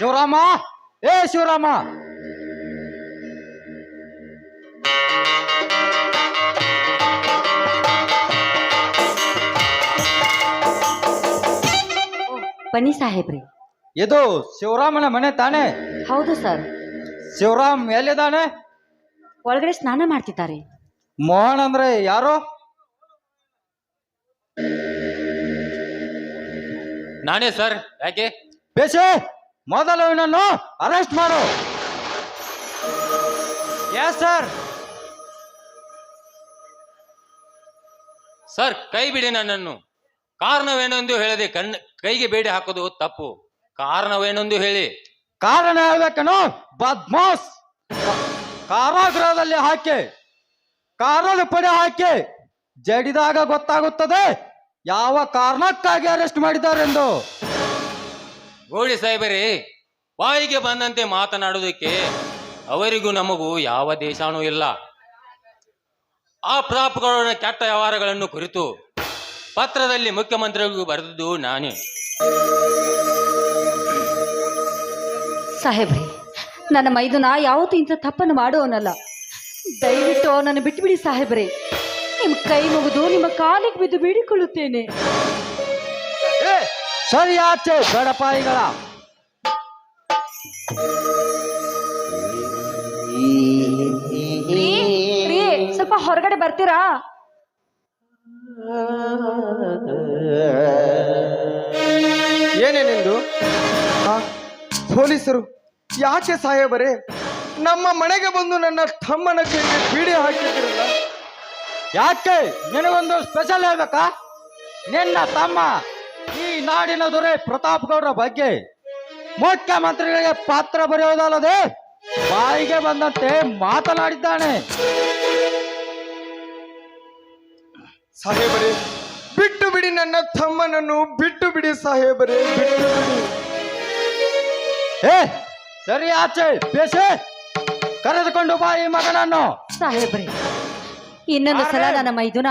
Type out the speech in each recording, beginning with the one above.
ಶಿವರಾಮ, ಏ ಶಿವರಾಮ, ಬನ್ನಿ ಸಾಹೇಬ್ರಿ. ಇದು ಶಿವರಾಮನ ಮನೆ ತಾನೆ? ಹೌದು ಸರ್. ಶಿವರಾಮ್ ಎಲ್ಲಿದ್ದಾನೆ? ಒಳಗಡೆ ಸ್ನಾನ ಮಾಡ್ತಿದ್ದಾರೆ. ಮೋಹನ್ ಅಂದ್ರೆ ಯಾರು? ನಾನೇ ಸರ್. ಯಾಕೆ? ಬೇಸೆ, ಮೊದಲು ಇವನನ್ನು ಅರೆಸ್ಟ್ ಮಾಡು. Yes sir. ಸರ್, ಕೈ ಬಿಡಿ ನನ್ನನ್ನು. ಕಾರಣವೇನೆಂದು ಹೇಳದೆ ಕೈಗೆ ಬೇಡಿ ಹಾಕೋದು ತಪ್ಪು. ಕಾರಣವೇನೆಂದು ಹೇಳಿ. ಕಾರಣ ಹೇಳ್ಬೇಕನು? ಬದ್ಮಾಸ್, ಕಾರಾಗೃಹದಲ್ಲಿ ಹಾಕಿ ಕಾರಲ್ಲಿ ಪಡೆ ಹಾಕಿ ಜಡಿದಾಗ ಗೊತ್ತಾಗುತ್ತದೆ ಯಾವ ಕಾರಣಕ್ಕಾಗಿ ಅರೆಸ್ಟ್ ಮಾಡಿದ್ದಾರೆಂದು. ಗೋಳಿ ಸಾಹೇಬರೇ, ಬಾಯಿಗೆ ಬಂದಂತೆ ಮಾತನಾಡುವುದಕ್ಕೆ ಅವರಿಗೂ ನಮಗೂ ಯಾವ ದೇಶಾಣೂ ಇಲ್ಲ. ಆ ಪ್ರತಾಪ್ಗೌಡನ ಕೆಟ್ಟ ವ್ಯವಹಾರಗಳನ್ನು ಕುರಿತು ಪತ್ರದಲ್ಲಿ ಮುಖ್ಯಮಂತ್ರಿಗಳಿಗೂ ಬರೆದದ್ದು ನಾನೇ. ಸಾಹೇಬ್ರಿ, ನನ್ನ ಮೈದುನ ಯಾವತ್ತೂ ಇಂಥ ತಪ್ಪನ್ನು ಮಾಡುವನಲ್ಲ. ದಯವಿಟ್ಟು ಅವನನ್ನು ಬಿಟ್ಟುಬಿಡಿ ಸಾಹೇಬ್ರೆ. ನಿಮ್ಮ ಕೈ ಮುಗಿದು ನಿಮ್ಮ ಕಾಲಿಗೆ ಬಿದ್ದು ಬೇಡಿಕೊಳ್ಳುತ್ತೇನೆ. ಸರಿ ಆಚೆ ಗಡಪಾಯಿಗಳ. ಸ್ವಲ್ಪ ಹೊರಗಡೆ ಬರ್ತೀರಾ? ಏನೇನೆಂದು? ಪೊಲೀಸರು ಯಾಕೆ ಸಾಹೇಬರೇ ನಮ್ಮ ಮನೆಗೆ ಬಂದು ನನ್ನ ತಮ್ಮನ ಕೈಗೆ ಬೀಡಿ ಹಾಕಿದ್ರಲ್ಲ? ಯಾಕೆ? ನಿನಗೊಂದು ಸ್ಪೆಷಲ್ ಹೇಳ್ಬೇಕಾ? ನಿನ್ನ ತಮ್ಮ ಈ ನಾಡಿನ ದೊರೆ ಪ್ರತಾಪ್ ಗೌಡ್ರ ಬಗ್ಗೆ ಮುಖ್ಯಮಂತ್ರಿಗಳಿಗೆ ಪತ್ರ ಬರೆಯುವುದಲ್ಲದೆ ಬಾಯಿಗೆ ಬಂದಂತೆ ಮಾತನಾಡಿದ್ದಾನೆ. ಸಾಹೇಬರೇ, ಬಿಟ್ಟು ಬಿಡಿ ನನ್ನ ತಮ್ಮನನ್ನು, ಬಿಟ್ಟು ಬಿಡಿ ಸಾಹೇಬರೇ, ಬಿಟ್ಟು ಬಿಡಿ. ಸರಿ ಆಚೆ ಬೇಸೆ, ಕರೆದುಕೊಂಡು ಬಾ ಈ ಮಗನನ್ನು. ಸಾಹೇಬ್ರೆ, ಇನ್ನೊಂದು ಸಲ ನನ್ನ ಮೈದುನ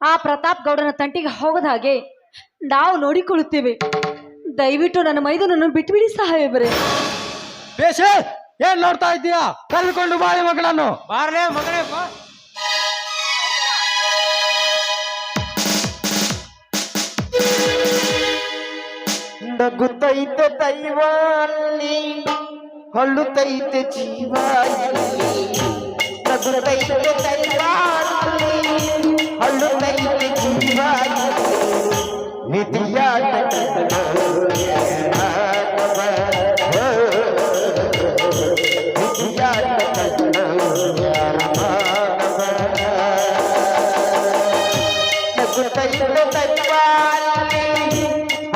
ಆ ಪ್ರತಾಪ್ ಗೌಡನ ತಂಟಿಗೆ ಹೋಗದ ಹಾಗೆ ನಾವು ನೋಡಿಕೊಳ್ಳುತ್ತೇವೆ. ದಯವಿಟ್ಟು ನನ್ನ ಮೈದುನನ್ನು ಬಿಟ್ಟುಬಿಡಿ ಸಾಹೇಬ್ರೆ. ಬೇಸೆ, ಏನ್ ನೋಡ್ತಾ ಇದ್ದೀಯಾ? ಕರೆದುಕೊಂಡು ಬಾ ಈ ಮಗನನ್ನು. ಬಾರ್ಲೇ ಮಗನೇ ಬಾ. ನಗುತ್ತೈತೆ ದೈವ ಅಲ್ಲಿ, ಹಳ್ಳುತ್ತೈತೆ ಜೀವ ಇಲ್ಲಿ. ನಗುತ್ತೈತೆ ದೈವ ಅಲ್ಲಿ, ಹಳ್ಳುತ್ತೈತೆ ಜೀವ ಇಲ್ಲಿ. ವಿಧಿಯಾಟ ಹಳ್ಳುತ್ತೈತೆ ಜೀವ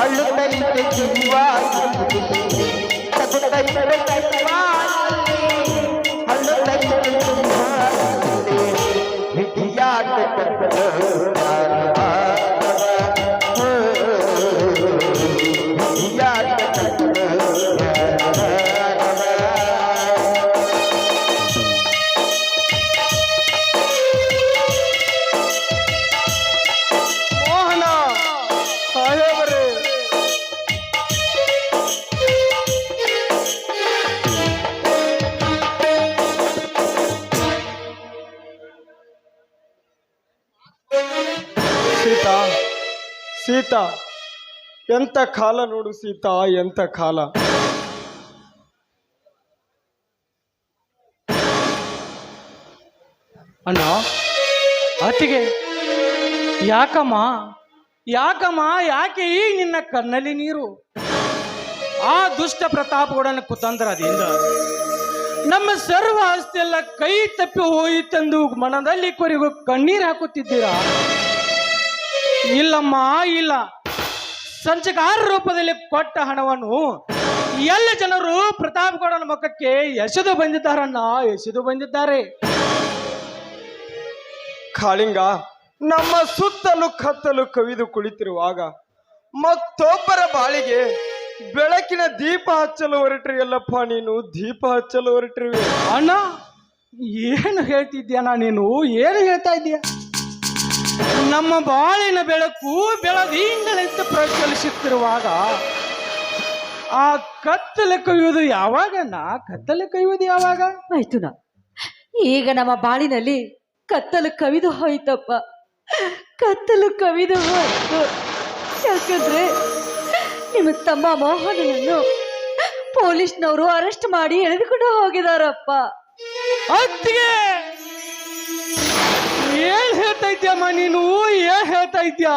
ಹಳ್ಳುತ್ತೈತೆ ವಿಧಿಯಾಟ ಮೋಹನ ಸಾಹೇಬರೇ, ಸೀತಾ, ಎಂತ ಕಾಲ ನೋಡು ಸೀತಾ, ಎಂತ ಕಾಲ. ಅಣ್ಣ, ಅತ್ತಿಗೆ, ಯಾಕಮ್ಮ ಯಾಕೆ ಈಗ ನಿನ್ನ ಕಣ್ಣಲ್ಲಿ ನೀರು? ಆ ದುಷ್ಟ ಪ್ರತಾಪಗೌಡನ ಕುತಂತ್ರದಿಂದ ನಮ್ಮ ಸರ್ವ ಆಸ್ತಿಯೆಲ್ಲ ಕೈ ತಪ್ಪಿ ಹೋಯಿತೆಂದು ಮನದಲ್ಲಿ ಕೊರಿಗೂ ಕಣ್ಣೀರು ಹಾಕುತ್ತಿದ್ದೀರಾ? ಇಲ್ಲಮ್ಮ, ಇಲ್ಲ. ಸಂಚಕಾರ ರೂಪದಲ್ಲಿ ಕೊಟ್ಟ ಹಣವನ್ನು ಎಲ್ಲ ಜನರು ಪ್ರತಾಪಗೌಡನ ಮುಖಕ್ಕೆ ಎಸೆದು ಬಂದಿದ್ದಾರೆ. ಕಾಳಿಂಗ, ನಮ್ಮ ಸುತ್ತಲೂ ಕತ್ತಲು ಕವಿದು ಕುಳಿತಿರುವಾಗ ಮತ್ತೊಬ್ಬರ ಬಾಳಿಗೆ ಬೆಳಕಿನ ದೀಪ ಹಚ್ಚಲು ಹೊರಟ್ರಿಯಲ್ಲಪ್ಪ ನೀನು, ದೀಪ ಹಚ್ಚಲು ಹೊರಟ್ರಿವೆ. ಅಣ್ಣ, ಏನು ಹೇಳ್ತಿದ್ಯಾನ ನೀನು? ಏನು ಹೇಳ್ತಾ ಇದ್ದೀಯ? ನಮ್ಮ ಬಾಳಿನ ಬೆಳಕು ಬೆಳದಿಂಗಳಂತೆ ಪ್ರಜ್ವಲಿಸುತ್ತಿರುವಾಗ ಆ ಕತ್ತಲೆ ಕೈಯೋದು ಯಾವಾಗ ಮೈದುನ, ಈಗ ನಮ್ಮ ಬಾಳಿನಲ್ಲಿ ಕತ್ತಲು ಕವಿದು ಹೋಯ್ತಪ್ಪ, ಕತ್ತಲು ಕವಿದು ಹೋಯ್ತು. ಯಾಕಂದ್ರೆ ನಿಮ್ಮ ತಮ್ಮ ಮೋಹನನನ್ನು ಪೊಲೀಸ್ನವರು ಅರೆಸ್ಟ್ ಮಾಡಿ ಎಳೆದುಕೊಂಡು ಹೋಗಿದಾರಪ್ಪ. ಅತ್ತಿಗೆ ಏನ್ ಹೇಳ್ತಾ ಇದ್ಯಮ್ಮ ನೀನು? ಏನ್ ಹೇಳ್ತಾ ಇದ್ಯಾ?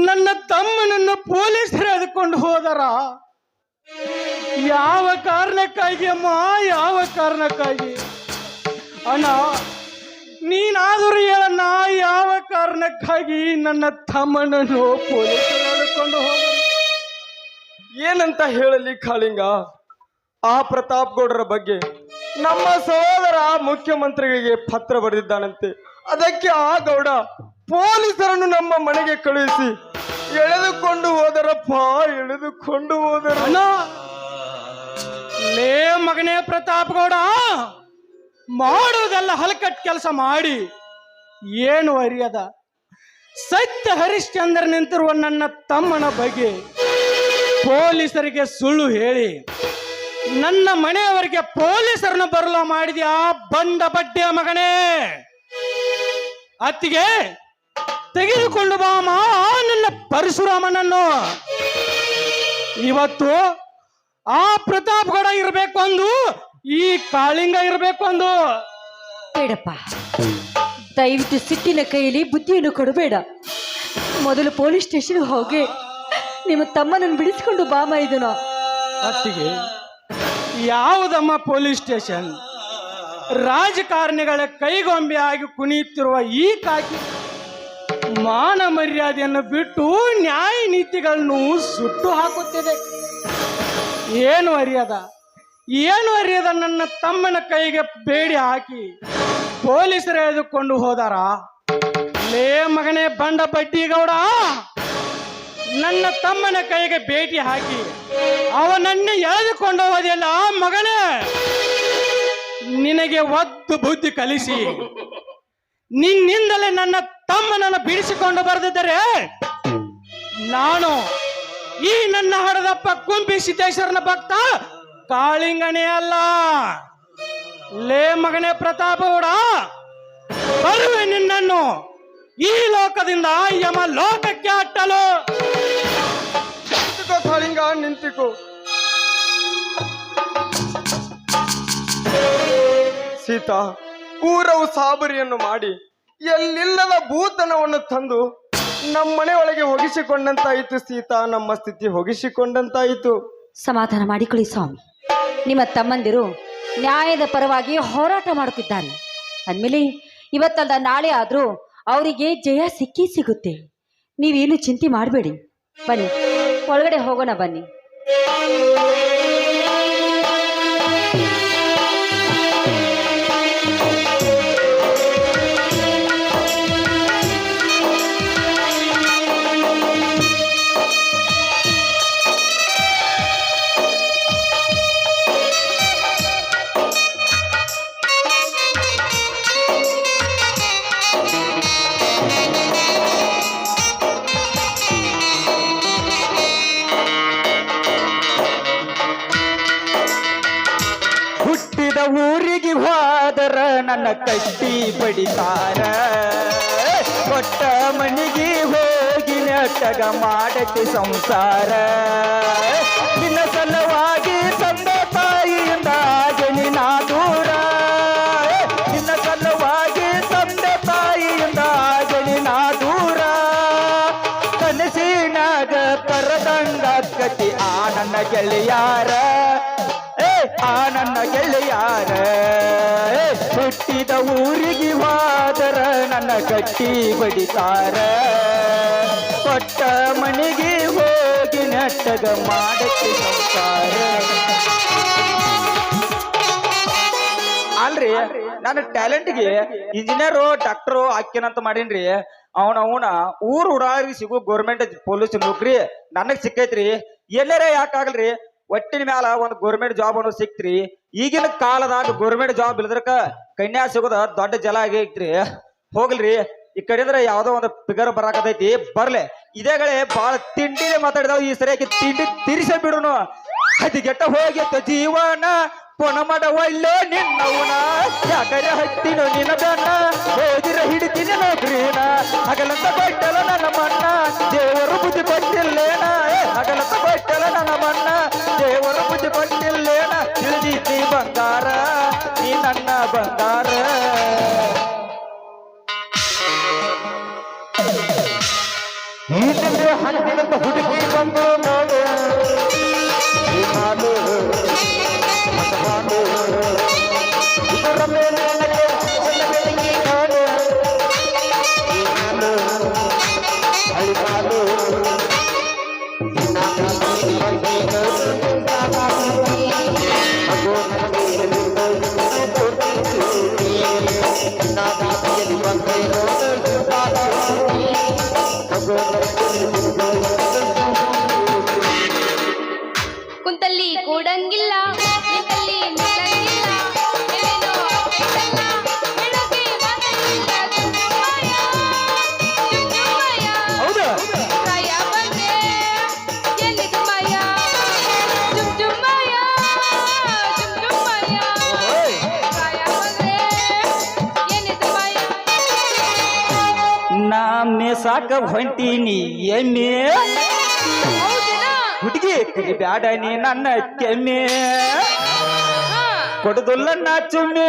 ನನ್ನ ತಮ್ಮನನ್ನು ಪೊಲೀಸರು ಎಳೆದುಕೊಂಡು ಹೋದರ? ಯಾವ ಕಾರಣಕ್ಕಾಗಿ ಅಮ್ಮ, ಯಾವ ಕಾರಣಕ್ಕಾಗಿ? ಅಣ್ಣ ನೀನಾದರೂ ಹೇಳಣ್ಣ, ಯಾವ ಕಾರಣಕ್ಕಾಗಿ ನನ್ನ ತಮ್ಮನನ್ನು ಪೊಲೀಸರು ಎಳೆದುಕೊಂಡು ಹೋದರು? ಏನಂತ ಹೇಳಲಿ ಕಾಳಿಂಗ? ಆ ಪ್ರತಾಪ್ ಗೌಡರ ಬಗ್ಗೆ ನಮ್ಮ ಸಹೋದರ ಮುಖ್ಯಮಂತ್ರಿಗಳಿಗೆ ಪತ್ರ ಬರೆದಿದ್ದಾನಂತೆ. ಅದಕ್ಕೆ ಆ ಗೌಡ ಪೊಲೀಸರನ್ನು ನಮ್ಮ ಮನೆಗೆ ಕಳುಹಿಸಿ ಎಳೆದುಕೊಂಡು ಹೋದರಪ್ಪ, ಎಳೆದುಕೊಂಡು ಹೋದರು. ಅಣ್ಣ, ಲೇ ಮಗನೇ ಪ್ರತಾಪ್ ಗೌಡ, ಮಾಡೋದೆಲ್ಲ ಹಲಕಟ್ ಕೆಲಸ ಮಾಡಿ ಏನು ಅರಿಯದ ಸತ್ಯ ಹರಿಶ್ಚಂದ್ರ ನಿಂತಿರುವ ನನ್ನ ತಮ್ಮನ ಬಗ್ಗೆ ಪೊಲೀಸರಿಗೆ ಸುಳ್ಳು ಹೇಳಿ ನನ್ನ ಮನೆಯವರಿಗೆ ಪೊಲೀಸರನ್ನು ಬರಲು ಮಾಡಿದ್ಯಾ ಬಂಡ ಬಡ್ಡಿಯ ಮಗನೇ. ಅತ್ತಿಗೆ ತೆಗೆದುಕೊಂಡು ಬಾಮ ನನ್ನ ಪರಶುರಾಮನನ್ನು. ಇವತ್ತು ಆ ಪ್ರತಾಪ್ ಗೌಡ ಇರಬೇಕು ಒಂದು, ಈ ಕಾಳಿಂಗ ಇರಬೇಕು ಒಂದು. ಬೇಡಪ್ಪ, ದಯವಿಟ್ಟು ಸಿಟ್ಟಿನ ಕೈಯಲ್ಲಿ ಬುದ್ಧಿಯನ್ನು ಕೊಡಬೇಡ. ಮೊದಲು ಪೊಲೀಸ್ ಸ್ಟೇಷನ್ ಹೋಗಿ ನಿಮ್ಮ ತಮ್ಮನನ್ನು ಬಿಡಿಸಿಕೊಂಡು ಬಾಮ ಇದನು. ಅತ್ತಿಗೆ ಯಾವುದಮ್ಮ ಪೊಲೀಸ್ ಸ್ಟೇಷನ್? ರಾಜಕಾರಣಿಗಳ ಕೈಗೊಂಬೆ ಆಗಿ ಕುಣಿಯುತ್ತಿರುವ ಈ ಕಾಕಿ ಮಾನ ಮರ್ಯಾದೆಯನ್ನು ಬಿಟ್ಟು ನ್ಯಾಯ ನೀತಿಗಳನ್ನು ಸುಟ್ಟು ಹಾಕುತ್ತಿದೆ. ಏನು ಅರಿಯದ ನನ್ನ ತಮ್ಮನ ಕೈಗೆ ಬೇಡಿ ಹಾಕಿ ಪೊಲೀಸರು ಎಳೆದುಕೊಂಡು ಹೋದಾರ? ಲೇ ಮಗನೇ ಬಂಡ ಬಡ್ಡಿ ಗೌಡ, ನನ್ನ ತಮ್ಮನ ಕೈಗೆ ಭೇಟಿ ಹಾಕಿ ಅವನನ್ನೇ ಎಳೆದುಕೊಂಡು ಹೋದೆಯಲ್ಲ ಮಗನೇ, ನಿನಗೆ ಒದ್ದು ಬುದ್ಧಿ ಕಲಿಸಿ ನಿನ್ನಿಂದಲೇ ನನ್ನ ತಮ್ಮನನ್ನು ಬಿಡಿಸಿಕೊಂಡು ಬರೆದಿದ್ದರೆ ನಾನು ಈ ನನ್ನ ಹಡದಪ್ಪ ಕುಂಪಿ ಸಿದ್ದೇಶ್ವರನ ಭಕ್ತ ಕಾಳಿಂಗನೇ ಅಲ್ಲ. ಲೇ ಮಗನೇ ಪ್ರತಾಪ ಗೌಡ, ಬರುವೆ ನಿನ್ನನ್ನು ಈ ಲೋಕದಿಂದ ಯಮ ಲೋಕಕ್ಕೆ ಅಟ್ಟಲು. ನಿಂತುಕೋ ಕಾಳಿಂಗ, ನಿಂತುಕೋ. ಸೀತಾ ಊರವು ಸಾಬರಿಯನ್ನು ಮಾಡಿ ಎಲ್ಲಿಲ್ಲದ ಭೂತನವನ್ನು ತಂದು ನಮ್ಮನೆ ಒಳಗೆ ಹೊಗಿಸಿಕೊಂಡಂತಾಯಿತು. ಸೀತಾ, ನಮ್ಮ ಸ್ಥಿತಿ ಹೊಗಿಸಿಕೊಂಡಂತಾಯಿತು. ಸಮಾಧಾನ ಮಾಡಿಕೊಳ್ಳಿ ಸ್ವಾಮಿ. ನಿಮ್ಮ ತಮ್ಮಂದಿರು ನ್ಯಾಯದ ಪರವಾಗಿ ಹೋರಾಟ ಮಾಡುತ್ತಿದ್ದಾರೆ ಅಂದಮೇಲೆ ಇವತ್ತಲ್ಲ ನಾಳೆ ಆದರೂ ಅವರಿಗೆ ಜಯ ಸಿಕ್ಕೇ ಸಿಗುತ್ತೆ. ನೀವೇನು ಚಿಂತೆ ಮಾಡಬೇಡಿ. ಬನ್ನಿ, ಒಳಗಡೆ ಹೋಗೋಣ ಬನ್ನಿ. ಊರಿಗೆ ಹೋದರ ನನ್ನ ಕಟ್ಟಿ ಬಡಿತಾರ, ಕೊಟ್ಟ ಮನಿಗೆ ಹೋಗಿ ನೆಟ್ಟಗ ಮಾಡಕ್ಕೆ ಸಂಸಾರ. ನಿನ್ನ ಸಲುವಾಗಿ ತಂದೆ ತಾಯಿಯಿಂದ ಜನಿನ ದೂರ, ನಿನ್ನ ಸಲುವಾಗಿ ತಂದೆ ತಾಯಿಯಿಂದ ಜನಿನ ದೂರ. ಕನಸಿನಾಗ ಕರದಂಗ ಗತಿ ಆ ನನ್ನ ಗೆಳೆಯಾರ, ಆ ನನ್ನ ಗೆಳೆಯಾರ. ಹುಟ್ಟಿದ ಊರಿಗೆ ಹೋದರ ನನ್ನ ಕಟ್ಟಿ ಬಡಿತಾರ, ಕೊಟ್ಟ ಮನೆಗೆ ಹೋಗಿ ನೆಟ್ಟಗ ಮಾಡಕ್ಕೆ ಸಂಸಾರ. ಅಲ್ರಿ, ನನ್ನ ಟ್ಯಾಲೆಂಟ್ಗೆ ಇಂಜಿನಿಯರು ಡಾಕ್ಟರು ಹಾಕ್ಯನಂತ ಮಾಡೀನ್ರಿ. ಅವನ ಊರ್ ಉಡಾರಿಗೆ ಸಿಗೋ ಗೌರ್ಮೆಂಟ್ ಪೊಲೀಸ್ ನೌಕರಿ ನನಗ್ ಸಿಕ್ಕೈತ್ರಿ. ಎಲ್ಲರೇ ಯಾಕಾಗಲ್ರಿ, ಒಟ್ಟಿನ ಮ್ಯಾಲ ಒಂದು ಗೌರ್ಮೆಂಟ್ ಜಾಬ್ ಅನ್ನೋದು ಸಿಕ್ತ್ರಿ. ಈಗಿನ ಕಾಲದಾಗ ಗೌರ್ಮೆಂಟ್ ಜಾಬ್ ಇಲ್ಲದ್ರಕ ಕನ್ಯಾ ಸಿಗೋದ ದೊಡ್ಡ ಜಲ ಆಗೈತ್ರಿ. ಹೋಗ್ಲ್ರಿ, ಈ ಕಡೆಂದ್ರ ಯಾವ್ದೋ ಒಂದು ಫಿಗರ್ ಬರಾಕತೈತಿ, ಬರ್ಲೆ ಇದೇಗಳೇ ಬಾಳ ತಿಂಡಿನೇ ಮಾತಾಡಿದಾವ್ ಈ ಸರಿಯಾಗಿ ತಿಂಡಿ ತಿರ್ಸ ಬಿಡುನು ಹದಿಗೆಟ್ಟ ಹೋಗಿತ್ತು ಜೀವನ ಪೊಣ ಮಾಡವಲ್ಲೋ ನಿನ್ನವನ ಯಾಕರೆ ಹತ್ತಿನೋ ನಿನ್ನ ಬೆನ್ನ ಹೋದಿರ ಹಿಡಿತೀನಿ ನೌಕರಿನ ಹಗಲಂತ ಕೊಟ್ಟಲ ನನ್ನ ಮಣ್ಣ ದೇವರು ಬುದ್ಧಿ ಕೊಟ್ಟಿಲ್ಲೇನ ಹಗಲಂತ ಕೊಟ್ಟಲ ನನ್ನ ಮಣ್ಣ ದೇವರು ಬುದ್ಧಿ ಕೊಟ್ಟಿಲ್ಲೇನ ತಿಳಿದೀತಿ ಬಂಗಾರ ನೀ ನನ್ನ ಬಂಗಾರ ಈತಂದ್ರೆ ಹಣ್ಣಿನಂತ ಹುಡುಗಿ ಬಂದು ನೋಡು ಈ ಮಾಡು ಮತಮಾಡು ಇದರ ಮೇಲೆ ನನಗೆ ಎಲ್ಲ ಬೆಳಗಿ ಕಾಡು ಈ ಮಾಡು ಅಳಿಮಾಡು ಕುಂತಲ್ಲಿ ಕೂಡಂಗಿಲ್ಲ ನಿಂತಲ್ಲಿ ನಿಲ್ಲಂಗಿಲ್ಲ ಏನೇನೋ ಕೈತಲ್ಲ ಹೇಳೋಕೆ ಮಾತಂಗಿಲ್ಲ ಜುಮ್ಮಯ್ಯ ಜುಮ್ಮಯ್ಯ ಹೌದಾ ರಾಯ ಬಂದೆ ಎಲ್ಲಿದು ಮಾಯ ಜುಮ್ಮಯ್ಯ ಜುಮ್ಮಯ್ಯ ರಾಯ ಬಂದೆ ಎಲ್ಲಿದು ಮಾಯ ನಾ ಮೇಸಾಕ ಹೊಂಟೀನಿ ಎಮ್ಮೆ ಹೌದಿನ ಹುಡುಗಿ ಬ್ಯಾಡ ನೀ ನನ್ನ ಕೆಮ್ಮೆ ಕೊಡದುಲ್ಲ ನಾ ಚುಮ್ಮೆ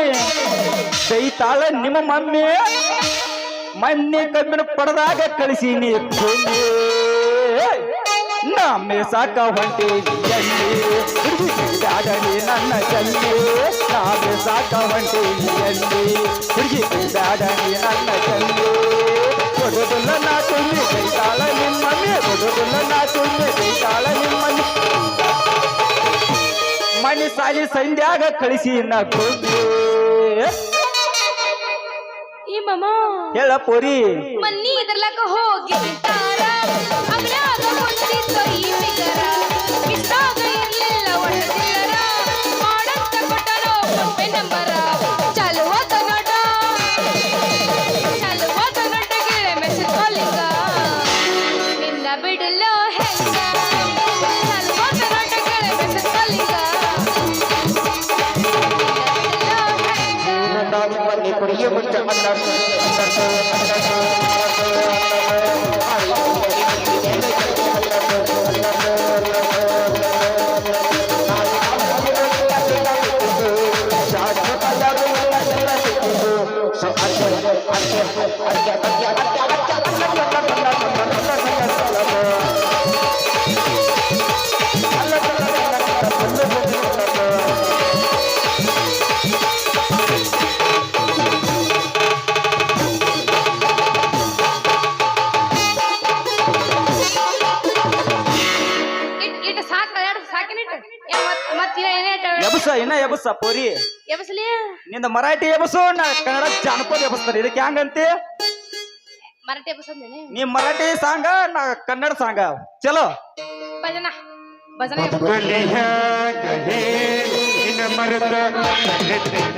ಕೈತಾಳ ನಿಮ್ಮ ಮಮ್ಮಿ ಮನ್ನೆ ಕಬ್ಬಿನ ಪಡೆದಾಗ ಕಳಿಸೀನಿ ಭೂಮಿ ನಾ ಮೇಸಾಕ ಹೊಂಟೀನಿ ಎಮ್ಮೆ ಹುಡುಗಿ ಬ್ಯಾಡ ನೀ ನನ್ನ ಕೆಮ್ಮೆ ನಾ ಮೇಸಾಕ ಹೊಂಟೀನಿ ಎಮ್ಮೆ ಹುಡುಗಿ ಬ್ಯಾಡ ನೀ ನನ್ನ ಕೆಮ್ಮೆ ಕೊಡದುಲ್ಲ ನಾ ಚುಮ್ಮೆ ಕೈತಾಳ ನಿಮ್ಮ ಮಮ್ಮಿ ಕೊಡದುಲ್ಲ ನಾ ಚುಮ್ಮೆ ಕೈತಾಳ ನಿಮ್ಮ ಮಮ್ಮಿ ಮನೆ ಸಾಲಿ ಸಂಧ್ಯಾಗ ಕಳಿಸಿ ನಾ ಕೊಂಬೆ ಈ ಮಮ್ಮ ಹೇಳ ಪೋರಿ ಮನ್ನಿ ಇದ್ರಲಕ ಹೋಗಿ ಬಿಟ್ಟಾರ ಅಂಗಡ್ಯಾಗ ಕುಂತಿತ್ತು ಈ ಬಿಗರ ಇಷ್ಟಾಗ ಇರ್ಲಿಲ್ಲ ಒಟ್ಟ ಚಿಲ್ಲರ ಮಾಡಂತ ಕೊಟ್ಟನೋ ಫೋನ್ಪೇ ನಂಬರ ಚಾಲು ಹೋದ ನೋಟ ಗಿಳೆ ಮೆಸೇಜ್ ಕಾಲಿಂಗ ನಿನ್ನ ಬಿಡಲೋ ಹೆಂಗ ಚಾಲು ಹೋದ ನೋಟ ಗಿಳೆ ಮೆಸೇಜ್ ಕಾಲಿಂಗ ಇಟ್ಟು ಸಾಕ ಎರಡು ಸಾಕಿನಿಟ್ಟು ಮತ್ತಿನ ಏನೇ ಎಬಸ ಇನ್ನ ಎಬಸ ಪೋರಿ ಎಬಸ್ಲಿ ನಿಂದ ಮರಾಠಿ ಎಬಸು ನಾ ಕನ್ನಡ ಜಾನಪದ ಎಬಸ್ತಾರೆ ಇದಕ್ಕೆ ಹೆಂಗಂತಿ ಮರಾಠಿ ಎಬಸಂದೇನೆ ನೀ ಮರಾಠಿ ಸಾಂಗ ನಾ ಕನ್ನಡ ಸಾಂಗ ಚಲೋ ಭಜನ ಭಜನ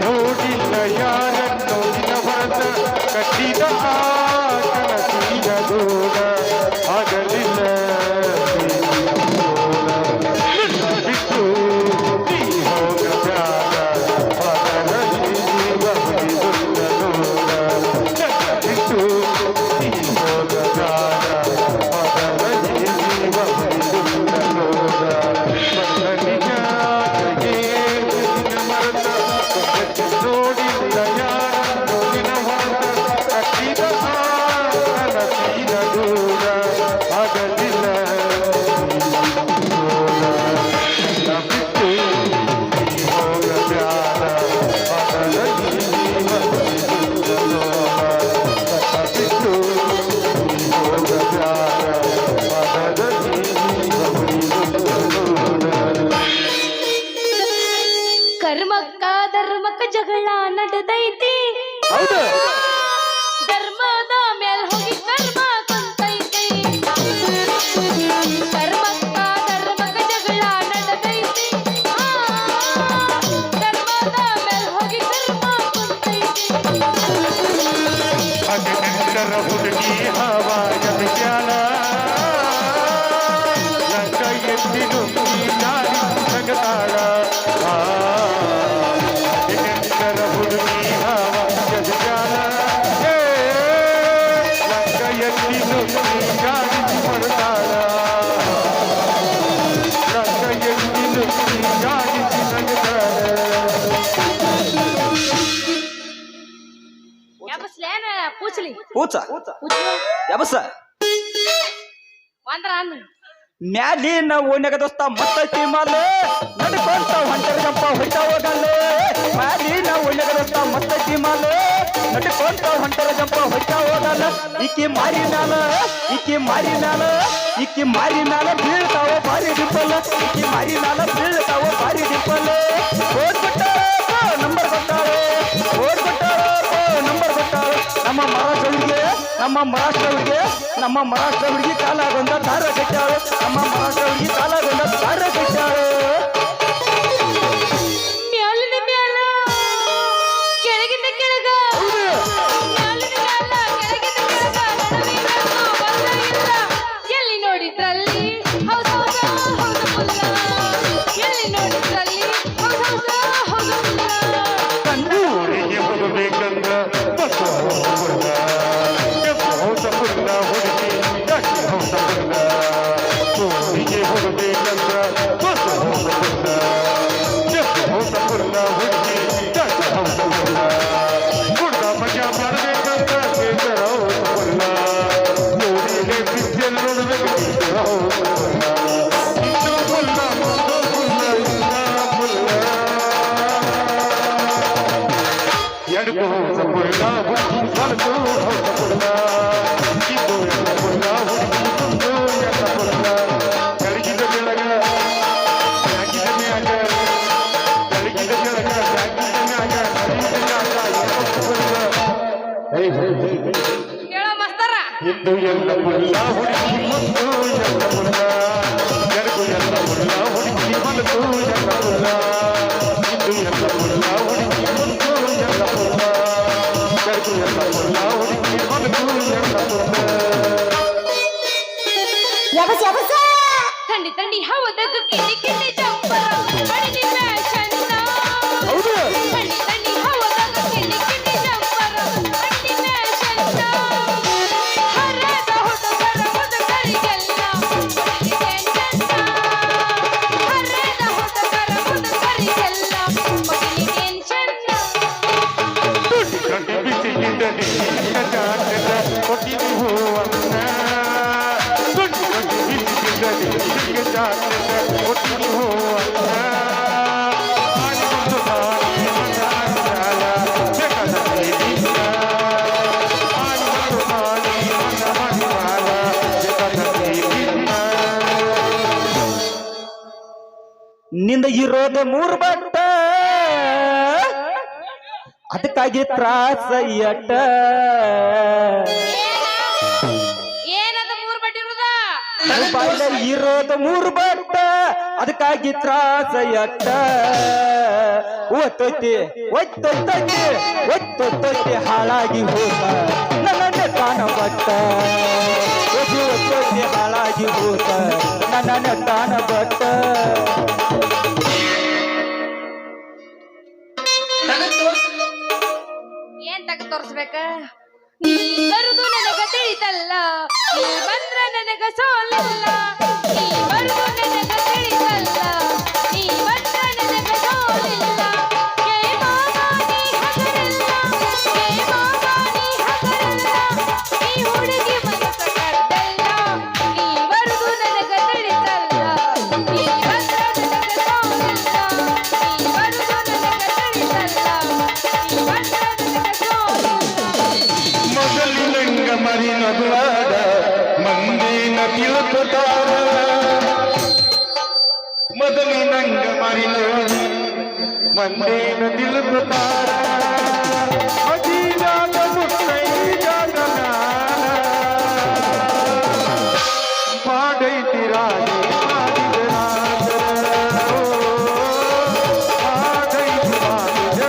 ನೋಡಿಲ್ಲ ಯಾರನ್ನು ನಿನ್ನ ಕಟ್ಟಿದ ಕನಸಿನ ದೂರ ಆಗಲಿಲ್ಲ ಬಿಟ್ಟು ನೀ ಹೋಗಬೇಡ ಅದರಲ್ಲಿ ಜೀವ ಮುಗಿದುಲ್ಲ ನೋಡ ಬಿಟ್ಟು ನೀ ಹೋಗಬೇಡ ಅದರಲ್ಲಿ ಜೀವ ಮುಗಿದುಲ್ಲ ನೋಡ ನೋಡಿಲ್ಲ ಯಾರನ್ನು ನಿನ್ನ ಕಟ್ಟಿದ ಎತ್ತಿನು ಜಾಡಿಸಿ ಬರ್ತಾಳ ನನ್ನ ಎತ್ತಿನು ಜಾಡಿಸಿ ನಗತಾಳ ಯಾಬಸ್ಲೇನ ಪೂಚ್ಲಿ ಪೂಚ ಯಬಸ ಒಂದ್ರ ಅಂದ್ ಮ್ಯಾಲಿನ ಓಣ್ಯಾಗ ದೋಸ್ತ ಮತ್ತೈತಿ ಮಾಲೆ ನಡ್ಕೊಂತ ಹೊಂಟರ ಜಂಪ ಹೊಯ್ತಾ ಹೋಗಲ್ಲೇ ಮ್ಯಾಲಿನ ಓಣ್ಯಾಗ ದೋಸ್ತ ಮತ್ತೈತಿ ಮಾಲೆ ನಡ್ಕೊಂತ ಹೊಂಟರ ಜಂಪ ಹೊಯ್ತಾ ಹೋಗಲ್ಲ ಈಕಿ ಮಾರಿ ಮ್ಯಾಲ ಬೀಳ್ತಾವ ಬಾರಿ ಡಿಂಪಲ್ ಈಕಿ ಮಾರಿ ಮ್ಯಾಲ ಬೀಳ್ತಾವ ಬಾರಿ ಡಿಂಪಲ್ ಹೋಗ್ಬಿಟ್ಟಾಳ ನಂಬರ್ ಕೊಟ್ಟಾಳೆ ನಂಬರ್ ಕೊಟ್ಟಾಳೆ ನಮ್ಮ ಮಹಾರಾಷ್ಟ್ರ ಹುಡುಗಿ ಕಾಲಾಗೊಂದ ದಾರ ಕಟ್ಟಾಳು ಮ್ಯಾಲಿನ ಮ್ಯಾಲ ಕೆಳಗಿನ ಕೆಳಗ ಮ್ಯಾಲಿನ ಮ್ಯಾಲ ಕೆಳಗಿನ ಕೆಳಗ ನಡುವಿನದ್ದು ಬಂದ ಇಲ್ಲ ಎಲ್ಲಿ ನೋಡಿದ್ರಲ್ಲಿ ಹೌದು ಪುಲ್ಲ ಎಲ್ಲಿ ನೋಡಿದ್ರಲ್ಲಿ ಹೌದು ಪುಲ್ಲ ಊರಿಗೆ ಹೋಗಬೇಕಂದ್ರ ಬಸ್ ಹೊಸ ಪುಲ್ಲ ಹುಡುಗಿ ಹೊಸ ಪುಲ್ಲ ಊರಿಗೆ ಹೋಗಬೇಕಂದ್ರ ಬಸ್ ಹೊಸ ಪುಲ್ಲ ಹುಡುಗಿ ಹೊಸ ಪುಲ್ಲ ಗುಡ್ಡ ಮಜಾ ಮಾಡಬೇಕಂತ ಕೇಂದ್ರ ಹೊಸ ಪುಲ್ಲ ಊರಿಗೆ ಬಿದ್ದೆಲ್ಲ ನೋಡಬೇಕು ಹೊಸ ಪುಲ್ಲ ಇನ್ನು ಪುಲ್ಲ ಎಡಕು ಹೊಸ ಪುಲ್ಲ ಬಲಕು ಹೊಸ ಪುಲ್ಲ ಇದು ಎಲ್ಲ ಪುಲ್ಲ ಹುಡುಗಿ ಮುಂದು ಎಲ್ಲ ಪುಲ್ಲ ಕೆಳಗಿದ ಕೆಳಗ ಮ್ಯಾಗಿದ ಮ್ಯಾಗ ಕೆಳಗಿದ ಕೆಳಗ ಮ್ಯಾಗಿದ ಮ್ಯಾಗ ಕೇಳೋ ಮಸ್ತರ ಇದು ಎಲ್ಲ ಪುಲ್ಲ ಹುಡುಗಿ ಮುಂದು ಎಲ್ಲ ಪುಲ್ಲ ಎಡಕು ಎಲ್ಲ ಪುಲ್ಲ ಹುಡುಗಿ ಬಲಕು ಎಲ್ಲ ಪುಲ್ಲ ಇದು ಎಲ್ಲ ಪುಲ್ಲ ಹುಡುಗಿ ಮುಂದು ಎಲ್ಲ ಪುಲ್ಲ ಎಡಕು ಎಲ್ಲ ಪುಲ್ಲ ಹುಡುಗಿ ಬಲಕು ಎಲ್ಲ ಪುಲ್ಲ ಥಂಡಿ ಥಂಡಿ ಹವದಾಗ ಕಿಂಡಿ ಕಿಂಡಿ ಜಂಪರ ಬಡಿದಿ ಫ್ಯಾಷನ್ ಥಂಡಿ ಥಂಡಿ ಹವದಾಗ ಕಿಂಡಿ ಕಿಂಡಿ ಜಂಪರ ಬಡಿದಿ ಫ್ಯಾಷನ್ ಹರದ ಹುಡುಗರಿಗೆಲ್ಲ ಬಡಿದಿ ಟೆನ್ಷನ್ ಹರದ ಹುಡುಗರಿಗೆಲ್ಲ ಬಡಿದಿ ಟೆನ್ಷನ್ ಕಂಡಿ ಬಿಸಿಲಿದ್ದಲ್ಲಿ ಜಾಟದ ಕೊಟ್ಟಿದ್ದು ಹೂವನ್ನ ಕಂಡಿ ಬಿಸಿಲಿದ್ದಲ್ಲಿ ಜಾಟದ ಕೊಟ್ಟಿದ್ದು ಹೂವನ್ನ ಆಡಿಕೊಂಡು ಮಾಡಿ ಮನ ಜಗದ ಪ್ರೀತಿಯ ಆಡಿಕೊಂಡು ಮಾಡಿ ಮನ ಜಗದ ಪ್ರೀತಿಯ ನಿಂದ ಇರೋದು 3 ಬಟ್ಟ ಅದಕ್ಕಾಗಿ ತ್ರಾಸ ಎಟ್ಟ ಏನದ ಮೂರ್ ಬಟ್ಟಿರುದ ಬಾಯ್ಲ ಇರೋದು 3 ಬಟ್ಟ ಅದಕ್ಕಾಗಿ ತ್ರಾಸ ಎಟ್ಟ ಒತ್ತೊತ್ತೈತಿ ಹಾಳಾಗಿ ಹೋತ ನನ್ನ ತಾನ ಬಟ್ಟ ಒತ್ತೊತ್ತಿ ಹಾಳಾಗಿ ಹೋತ ನನ್ನ ತಾನ ಬಟ್ಟ ಏನ್ ತಗ ತೋರ್ಸ್ಬೇಕ ನೀ ಬರುದು ನನಗ ತಿಳಿತಲ್ಲ ನೀ ಬಂದ್ರ ನನಗ ಸೋಲಿಲ್ಲ ನೀ ಬರುದು ನನಗ ತಿಳಿತಲ್ಲ ನೀ ಬಂದ್ರ ನನಗ ಸೋಲಿಲ್ಲ ಏ ಮಾಮ ನೀ ಹಗರಲ್ಲ ಏ ಮಾಮ ನೀ ಹಗರಲ್ಲ ಈ ಹುಡುಗಿ ಮನಸ ಕದ್ದಲ್ಲ ನೀ ಬರುದು ನನಗ ತಿಳಿತಲ್ಲ ನೀ ಬಂದ್ರ ನನಗ ಸೋಲಿಲ್ಲ ನೀ ಬರುದು ನನಗ ತಿಳಿತಲ್ಲ ನೀ ಬಂದ್ರ ನನಗ ಸೋಲಿಲ್ಲ ಮೊದಲಿನಂಗ ಮರಿ ನಗುವಾದ ಮಂದಿನ ತಿಳುತ್ತಾರ ಮೊದಲಿನಂಗ ಮರಿ ಮಂದಿನ ತಿಳುತ್ತಾರ ಅದಿನಾದ ಮುತ್ತೈದಾದ ಮಾಡೈತಿ ರಾಣಿ ಮಾಡಿದ ಮಾಡೈತಿ ಮಾಡಿದ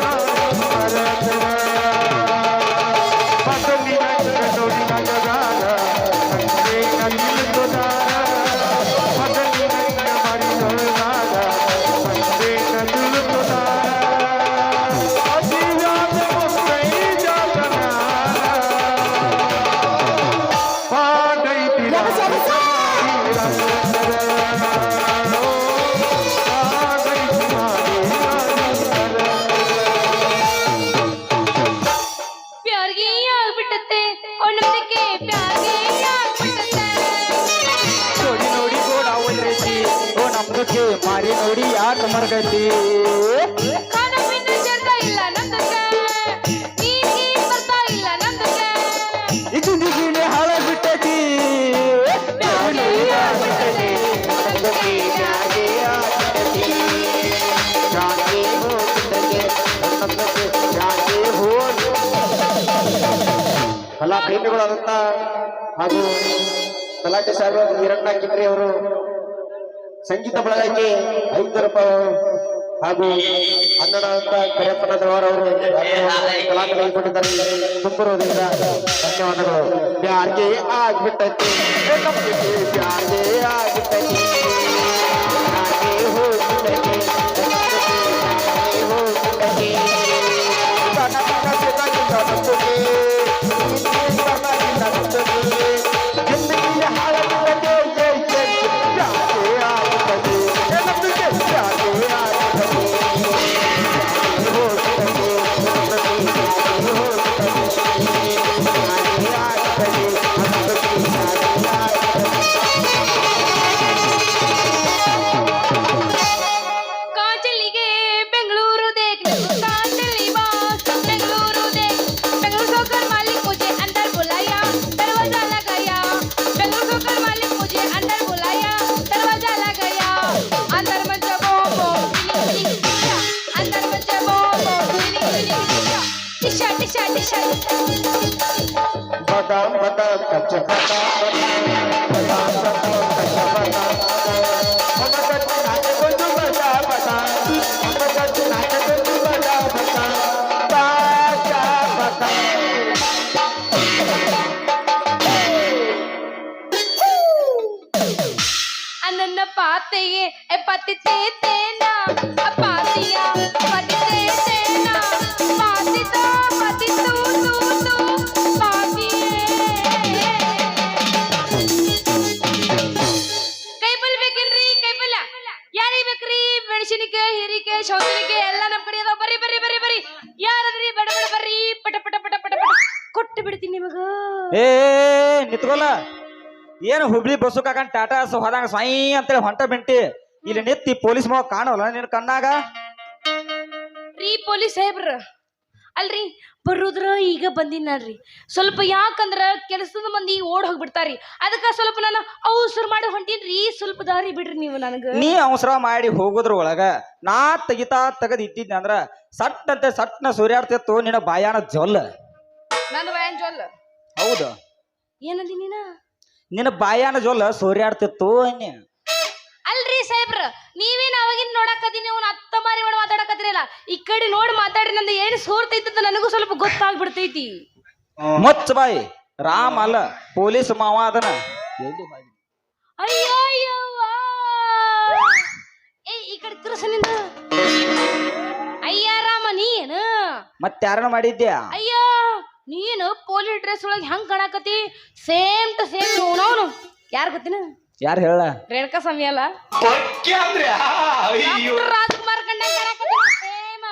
ಯಾಕೆ ಮಾರಿ ನೋಡಿ ಯಾಕೆ ಮರಗತಿ ಖಾನ ಪಿನ್ನ ಸೇರ್ತಾ ಇಲ್ಲ ನಂದಕ್ಕೆ ನೀನ್ ಬರ್ತಾ ಇಲ್ಲ ನಂದಕ್ಕೆ ಇದು ನಿಗಿನೇ ಹಾಳ ಬಿಟ್ಟತಿ ಕಲಾಪ್ರೇಮಿಗಳಾದಂತ ಹಾಗೂ ತಲಾಟೆ ಸಾಹೇಬ್ ವೀರಣ್ಣ ಕಿಮ್ರಿ ಅವರು ಸಂಗೀತ ಬಳಗಕ್ಕೆ 5 ರೂಪಾಯಿ ಹಾಗೂ ಕನ್ನಡ ಅಂತ ಕರೆಯಪ್ಪನದವರ ಅವರು ಕಲಾಕಲೆ ಕೊಟ್ಟಿದ್ದಾರೆ ತುಂಬುವುದರಿಂದ ಧನ್ಯವಾದಗಳು ಯಾರಿಗೆ ಆಗ್ಬಿಟ್ಟೈತಿ ಯಾರಿಗೆ ಆಗ್ಬಿಟ್ಟೈತಿ ಯಾರಿಗೆ ಹೋಗ್ಬಿಟ್ಟೈತಿ कांचलिगे बेंगलुरु देखने को कांचली बात बेंगलुरु देख बेंगलुरु सोकर मालिक मुझे अंदर बुलाया दरवाजा लगाया बेंगलुरु सोकर मालिक मुझे अंदर बुलाया दरवाजा लगाया अंदर में जब बो अंदर में जब बो टिशा टिशा टिशा बदाम बदाम कच्चा अनन्न पातेये ए पतिते तेना अपातिया पतिते तेना पातिता पति तू पातिये ಕೈ ಬಲ್ ಬೇಕೇನ್ರಿ ಕೈ ಬಲ್ಲ ಯಾರಿಗೆ ಬೇಕ್ರಿ ಮೆಣಸಿನಕಾಯಿ ಹೀರಿಕಾಯಿ ಸೌತೆಕಾಯಿ ಎಲ್ಲ ನಮ್ಮ ಕಡೆ ಅದಾವ ಬರ್ರಿ ಬರ್ರಿ ಬರ್ರಿ ಬರ್ರಿ ಯಾರದ್ರಿ ಬಡ ಬಡ ಬರ್ರಿ ಪಟ ಪಟ ಪಟ ಪಟ ಪಟ ಕೊಟ್ಟು ಬಿಡ್ತೀನಿ ನಿಮಗ ಏ ನಿತ್ಕೊಲ್ಲ ಏನು ಹುಬ್ಳಿ ಬಸ್ಸು ಕಾಕಂಡ್ ಟಾಟಾ ಹೋದಂಗ ಸ್ವೈ ಅಂತೇಳಿ ಹೊಂಟ ಬಿಂಟಿ ಇಲ್ಲಿ ನಿತ್ತಿ ಪೊಲೀಸ್ ಮಾವ ಕಾಣವಲ್ಲ ನಿನ್ ಕಣ್ಣಾಗ ರೀ ಪೊಲೀಸ್ ಸಾಹೇಬ್ರ ಅಲ್ರಿ ಬರುದ್ರ ಈಗ ಬಂದಿನ ನೋಡ್ರಿ ಸ್ವಲ್ಪ ಯಾಕಂದ್ರ ಕೆಲಸದ ಮಂದಿ ಓಡ್ ಹೋಗ್ಬಿಡ್ತಾರಿ ಅದಕ್ಕ ಸ್ವಲ್ಪ ನಾನು ಅವಸರ ಮಾಡಿ ಹೊಂಟೀನ್ರಿ ಸ್ವಲ್ಪ ದಾರಿ ಬಿಡ್ರಿ ನೀವು ನನಗ ನೀ ಅವಸರ ಮಾಡಿ ಹೋಗೋದ್ರ ಒಳಗ ನಾ ತೆಗದ್ ಇಟ್ಟಿದ್ನಿ ಅಂದ್ರ ಸಟ್ ಅಂತ ಸಟ್ನ ಸೂರ್ಯಾಡ್ತಿತ್ತು ನಿನ್ನ ಬಾಯಾನ ಜೊಲ್ಲ ನನ್ನ ವ್ಯಾನ್ ಜೊಲ್ಲ ಹೌದು ಏನಂದಿ ನೀನ ನಿನ್ನ ಬಾಯಾನ ಜೊಲ್ಲ ಸೂರ್ಯಾಡ್ತಿತ್ತು ಅನ್ನಿ ಅಲ್ರಿ ಸಾಹೇಬ್ರ ನೀವೇನ್ ಅವಾಗಿನ ನೋಡಕತ್ತೀನಿ ನೀವು ಅತ್ತ ಮಾರಿ ಮಾಡಿ ಮಾತಾಡಕತ್ರಿಲ್ಲ ಈ ಕಡೆ ನೋಡಿ ಮಾತಾಡ್ರಿ ನಂದು ಏನ್ ಸೋರ್ತೈತಿ ಅಂತ ನನಗೂ ಸ್ವಲ್ಪ ಗೊತ್ತಾಗ್ಬಿಡ್ತೈತಿ ಮುಚ್ಚ ಬಾಯಿ ರಾಮ ಅಲ್ಲ ಪೊಲೀಸ್ ಮಾವ ಅದನ ಅಯ್ಯೋ ಅಯ್ಯವ್ವ. ಏ ಈ ಕಡೆ ತಿರ್ಸನಿಂದ ಅಯ್ಯ ರಾಮ ನೀನು ಮತ್ತ ಯಾರನ್ನ ಮಾಡಿದ್ಯಾ ಅಯ್ಯೋ ನೀನು ಪೊಲೀಸ್ ಡ್ರೆಸ್ ಒಳಗೆ ಹೆಂಗ್ ಕಾಣಕತ್ತಿ ಸೇಮ್ ಟು ಸೇಮ್ ಅವನು ಯಾರು ಗೊತ್ತಿನ ಯಾರು ಹೇಳ ರೇಣುಕಾ ಸ್ವಾಮಿ ಅಲ್ಲ ರಾಜ್ಕುಮಾರ್ ಕಂಡಂಗ್ ಸೇಮ್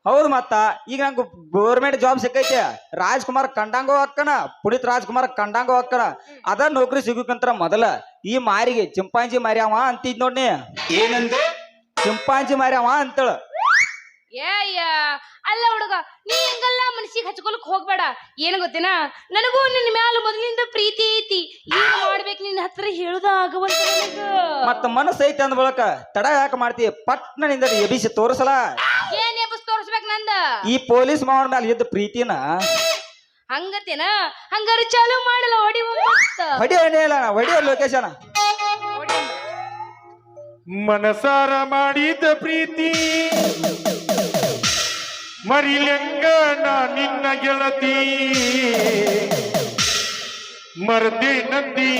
ಹೌದು ಮತ್ತ ಈಗ ನಂಗೆ ಗೌರ್ಮೆಂಟ್ ಜಾಬ್ ಸಿಕ್ಕೈತೆ ರಾಜ್ಕುಮಾರ್ ಕಂಡಂಗೋ ಅಕ್ಕನ ಪುನೀತ್ ರಾಜ್ಕುಮಾರ್ ಕಂಡಂಗೋ ಅಕ್ಕನ ಅದ ನೌಕರಿ ಸಿಗಕ್ಕಂತ್ರ ಮೊದಲ ಈ ಮಾರಿಗೆ ಚಿಂಪಾಂಜಿ ಮಾರ್ಯಾವ ಅಂತಿದ್ ನೋಡ್ನಿ ಏನಂದೆ ಚಿಂಪಾಂಜಿ ಮಾರ್ಯಾವ ಅಂತೇಳ ಏಯ್ಯ ಅಲ್ಲ ಹುಡುಗ ನೀ ಹಿಂಗೆಲ್ಲ ಮನಸ್ಸಿಗೆ ಹಚ್ಕೊಳಕ್ ಹೋಗ್ಬೇಡ ಏನು ಗೊತ್ತೇನ ನನಗೂ ನಿನ್ನ ಮ್ಯಾಲ ಮೊದಲಿಂದ ಪ್ರೀತಿ ಐತಿ ಏನ್ ಮಾಡ್ಬೇಕು ನಿನ್ನ ಹತ್ರ ಹೇಳುದ ಆಗವಂತ ನನಗ ಮತ್ತ ಮನಸ್ಸು ಐತೆ ಅಂದ ಬಳಕ ತಡ ಯಾಕೆ ಮಾಡ್ತಿ ಪಟ್ನ ನಿಂದ ಎಬಿಸಿ ತೋರಿಸಲ ಏನ್ ಎಬ್ಬಸ್ ತೋರ್ಸ್ಬೇಕ್ ನಂದ ಈ ಪೊಲೀಸ್ ಮಾವನ ಮೇಲೆ ಇದ್ದ ಪ್ರೀತಿನ ಹಂಗತ್ತೇನ ಹಂಗಾರ ಚಾಲು ಮಾಡಲ್ಲ ಹೊಡಿ ಹೊಡಿ ಇಲ್ಲ ಹೊಡಿಯೋ ಲೊಕೇಶನ್ ಮನಸಾರ ಮಾಡಿದ ಪ್ರೀತಿ ಮರಿಲೆಂಗ ನಾ ನಿನ್ನ ಗೆಳತಿ ಮರದೆ ನಂದಿ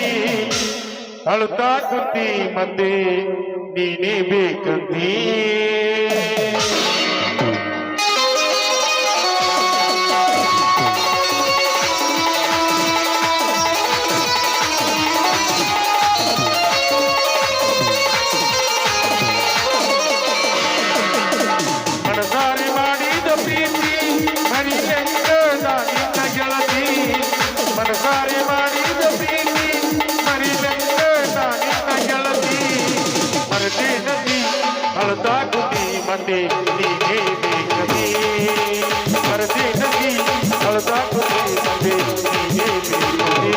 ಅಳುತ್ತಾ ಕುಂತಿ ಮತ್ತೆ ನೀನೇ ಬೇಕಂತೀ ಮನಸಾರೆ ಮಾಡಿದ ಪ್ರೀತಿ ಮರಿಲೆಂಗ ನಾ ನಿನ್ನ ಗೆಳತಿ ಮನಸಾರೆ ಮಾಡಿದ ಪ್ರೀತಿ ಮರಿಲೆಂಗ ನಾ ನಿನ್ನ ಗೆಳತಿ ಮರದೆ ನಂದಿ ಬಂದೆ ನೀನೇ ಬೇಕೇ ಮರದೆ ನದಿ ಅಳದಾಕುತ್ತೆ ಬಂದೆ ನೀನೇ ಬೇಕೇ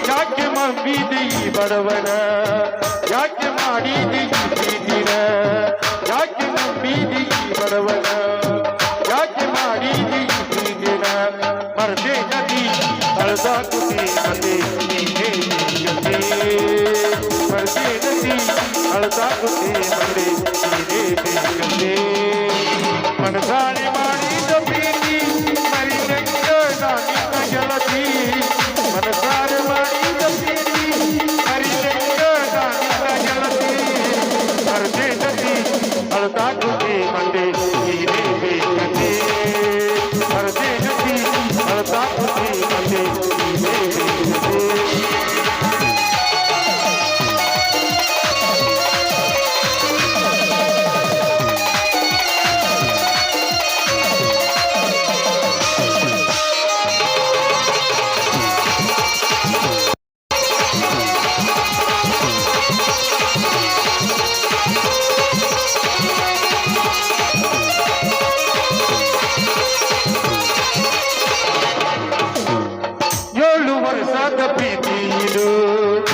ಯಾಕೆ ನಂಬಿದೆ ಈ ಬಡವನ ಯಾಕೆ ಮಾಡಿದೆ ಈ ಪ್ರೀತಿನ ಯಾಕೆ ನಂಬಿದೆ ಈ ಬಡವನ ಯಾಕೆ ಮಾಡಿದೆ ಈ ಪ್ರೀತಿನ ಮರದೆ ನದಿ ಅಳದಾಕುತ್ತೆ ಬಂದೆ ನೀನೇ ಬೇಕೇ ಮರದೆ ನದಿ ಅಳದಾಕುತ್ತೆ ಬಂದೆ ನೀನೇ ಬೇಕೇ ಮನಸಾರೆ ಮಾಡಿದ ಪ್ರೀತಿ ಮರಿದಂಗ ನಾನಿನ್ನ ಗೆಳತಿ ಮನಸಾರೆ ಮಾಡಿದ ಪ್ರೀತಿ ಮರಿದಂಗ ನಾನಿನ್ನ ಗೆಳತಿ ಮರದೆ ನದಿ ಅಳದಾಕುತ್ತೆ ಬಂದೆ ನೀನೇ ಬೇಕೇ ಮರದೆ ನದಿ ಅಳದಾಕುತ್ತೆ ಬಂದೆ ನೀನೇ ಬೇಕೇ ಏಳು ವರ್ಷದ ಪ್ರೀತಿ ಇದು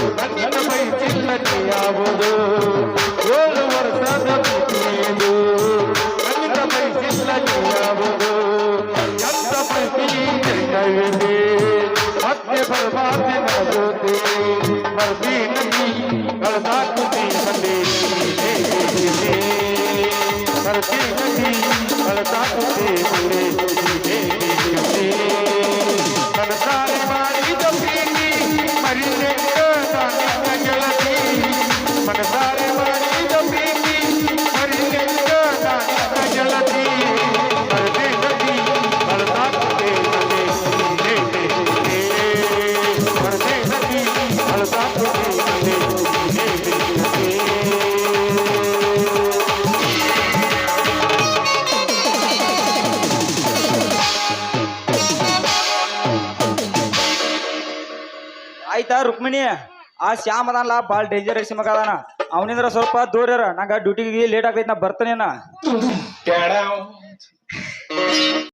ನನ್ನ ಬಯಸಿಲ್ಲದೆ ಯಾವುದು ಏಳು ವರ್ಷದ ಪ್ರೀತಿ ಇದು ನನ್ನ ಬಯಸಿಲ್ಲದೆ ಯಾವುದು ಎಂತ ಪ್ರೀತಿ ಕೈವಿದೆ ಮತ್ತೆ ಬರಬಾರ್ದಿನ ಜೊತೆ ಬರ್ದಿ ನದಿ ಕಳೆದಾಕುತ್ತಿ ಬಂದೆ ನೀನೇ ಬೇಕಿದೆ ಬರ್ದಿ ನದಿ ಕಳೆದಾಕುತ್ತಿ ಬಂದೆ ನೀನೇ ಬೇಕಿದೆ ಮನಸಾರೆ ಮಾಡಿದ ಪ್ರೀತಿ ಮರಿಲೆಂಗ ನಾನಿನ್ನ ಗೆಳತಿ ಮನಸಾರೆ ಮಾಡಿದ ಪ್ರೀತಿ ಮರಿಲೆಂಗ ನಾನಿನ್ನ ಗೆಳತಿ ಮರದೆ ನದಿ ಅಳದಾಕುತ್ತೆ ಬಂದೆ ನೀನೇ ಬೇಕೇ ಮರದೆ ನದಿ ಅಳದಾಕುತ್ತೆ ಬಂದೆ ನೀನೇ ಬೇಕೇ ಆಯ್ತಾ ರುಕ್ಮಿಣಿ ಆ ಶ್ಯಾಮ್ ಅದಲ್ಲ ಭಾಳ ಡೇಂಜರಸ್ ಮಗ ಅದಾನ ಅವನಿಂದ್ರ ಸ್ವಲ್ಪ ದೂರ ಇರ ನಂಗ ಡ್ಯೂಟಿಗೆ ಲೇಟ್ ಆಗೈತಿ ನಾ ಬರ್ತೇನೇನ